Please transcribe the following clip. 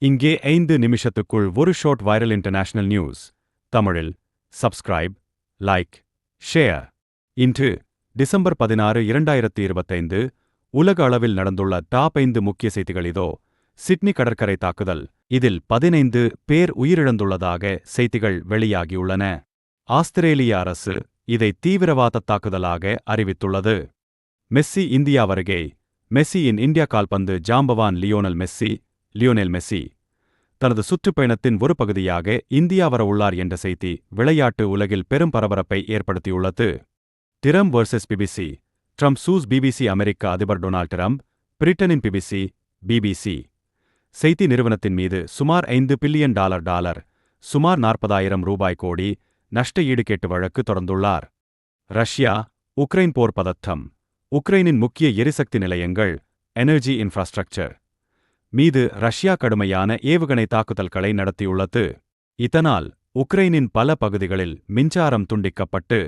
இங்கே 5 நிமிஷத்துக்குள் ஒரு short viral international news. தமிழில் சப்ஸ்கிரைப், லைக், ஷேர். இன்று டிசம்பர் 16, 2025 உலக அளவில் நடந்துள்ள டாப் 5 முக்கிய செய்திகள் இதோ. சிட்னி கடற்கரை தாக்குதல். இதில் 15 பேர் உயிரிழந்துள்ளதாக செய்திகள் வெளியாகியுள்ளன. ஆஸ்திரேலிய அரசு இதை தீவிரவாத தாக்குதலாக அறிவித்துள்ளது. மெஸ்ஸி இந்தியா வருகை. மெஸ்ஸியின் இந்தியா கால்பந்து ஜாம்பவான் லியோனல் மெஸ்ஸி தனது சுற்றுப்பயணத்தின் ஒரு பகுதியாக இந்தியா வர உள்ளார் என்ற செய்தி விளையாட்டு உலகில் பெரும் பரபரப்பை ஏற்படுத்தியுள்ளது. Trump vs BBC. Trump sues BBC. அமெரிக்க அதிபர் டொனால்ட் டிரம்ப் பிரிட்டனின் பிபிசி செய்தி நிறுவனத்தின் மீது சுமார் $5 பில்லியன் சுமார் 40,000 கோடி நஷ்ட ஈடு கேட்டு வழக்கு தொடர்ந்துள்ளார். ரஷ்யா உக்ரைன் போர் பதற்றம். உக்ரைனின் முக்கிய எரிசக்தி நிலையங்கள் எனர்ஜி இன்ஃப்ராஸ்ட்ரக்சர் மீது ரஷ்யா கடுமையான ஏவுகணை தாக்குதல்களை நடத்தியுள்ளது. இதனால் உக்ரைனின் பல பகுதிகளில் மின்சாரம் துண்டிக்கப்பட்டு